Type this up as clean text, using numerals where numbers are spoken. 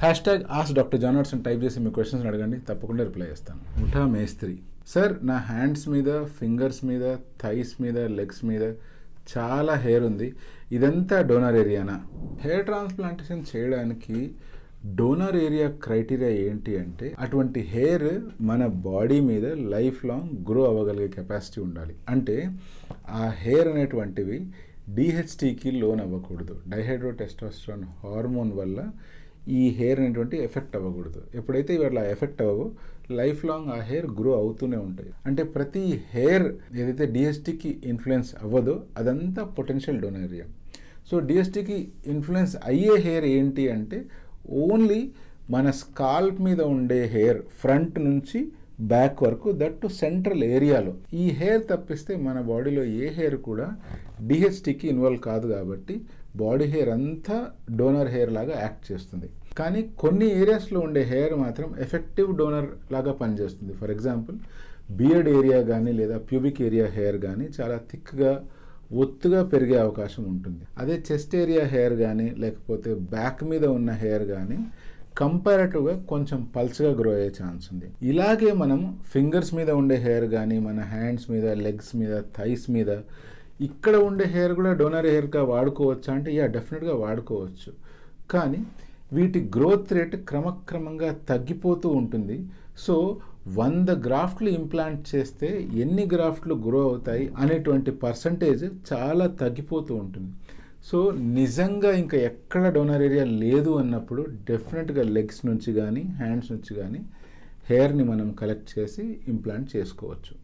Hashtag ask doctor John Watson type చేసి మీ questions అడగండి, తప్పకుండా రిప్లై చేస్తాను. ముఠా మేస్త్రి: సార్, నా హ్యాండ్స్ మీద, ఫింగర్స్ మీద, థైస్ మీద, లెగ్స్ మీద చాలా హెయిర్ ఉంది, ఇదంతా డోనర్ ఏరియానా? హెయిర్ ట్రాన్స్ప్లాంటేషన్ చేయడానికి డోనర్ ఏరియా క్రైటీరియా ఏంటి అంటే, అటువంటి హెయిర్ మన బాడీ మీద లైఫ్ లాంగ్ గ్రో అవ్వగలిగే కెపాసిటీ ఉండాలి. అంటే ఆ హెయిర్ అనేటువంటివి డిహెచ్టీకి లోన్ అవ్వకూడదు. డైహైడ్రోటెస్టోస్టెరాన్ హార్మోన్ వల్ల ఈ హెయిర్ అనేటువంటి ఎఫెక్ట్ అవ్వకూడదు. ఎప్పుడైతే ఇవాళ ఎఫెక్ట్ అవ్వవో లైఫ్ లాంగ్ ఆ హెయిర్ గ్రో అవుతూనే ఉంటాయి. అంటే ప్రతి హెయిర్ ఏదైతే డిఎస్టీకి ఇన్ఫ్లుయెన్స్ అవ్వదో అదంతా పొటెన్షియల్ డోనర్ ఏరియా. సో డిఎస్టీకి ఇన్ఫ్లుయెన్స్ అయ్యే హెయిర్ ఏంటి అంటే ఓన్లీ మన స్కాల్ప్ మీద ఉండే హెయిర్, ఫ్రంట్ నుంచి బ్యాక్ వరకు, దట్ టు సెంట్రల్ ఏరియాలో. ఈ హెయిర్ తప్పిస్తే మన బాడీలో ఏ హెయిర్ కూడా డిహెచ్టీకి ఇన్వాల్వ్ కాదు. కాబట్టి బాడీ హెయిర్ అంతా డోనర్ హెయిర్ లాగా యాక్ట్ చేస్తుంది. కానీ కొన్ని ఏరియాస్లో ఉండే హెయిర్ మాత్రం ఎఫెక్టివ్ డోనర్ లాగా పనిచేస్తుంది. ఫర్ ఎగ్జాంపుల్, బియర్డ్ ఏరియా కానీ లేదా ప్యూబిక్ ఏరియా హెయిర్ కానీ చాలా థిక్గా, ఒత్తుగా పెరిగే అవకాశం ఉంటుంది. అదే చెస్ట్ ఏరియా హెయిర్ కానీ లేకపోతే బ్యాక్ మీద ఉన్న హెయిర్ కానీ కంపారేటివ్గా కొంచెం పల్చగా గ్రో అయ్యే ఛాన్స్ ఉంది. ఇలాగే మనం ఫింగర్స్ మీద ఉండే హెయిర్ కానీ, మన హ్యాండ్స్ మీద, లెగ్స్ మీద, థైస్ మీద ఇక్కడ ఉండే హెయిర్ కూడా డోనర్ హెయిర్గా వాడుకోవచ్చా అంటే డెఫినెట్గా వాడుకోవచ్చు. కానీ వీటి గ్రోత్ రేట్ క్రమక్రమంగా తగ్గిపోతూ ఉంటుంది. సో 100 గ్రాఫ్ట్లు ఇంప్లాంట్ చేస్తే ఎన్ని గ్రాఫ్ట్లు గ్రో అవుతాయి అనేటువంటి పర్సంటేజ్ చాలా తగ్గిపోతూ ఉంటుంది. సో నిజంగా ఇంకా ఎక్కడ డోనర్ ఏరియా లేదు అన్నప్పుడు డెఫినెట్గా లెగ్స్ నుంచి కానీ, హ్యాండ్స్ నుంచి కానీ హెయిర్ని మనం కలెక్ట్ చేసి ఇంప్లాంట్ చేసుకోవచ్చు.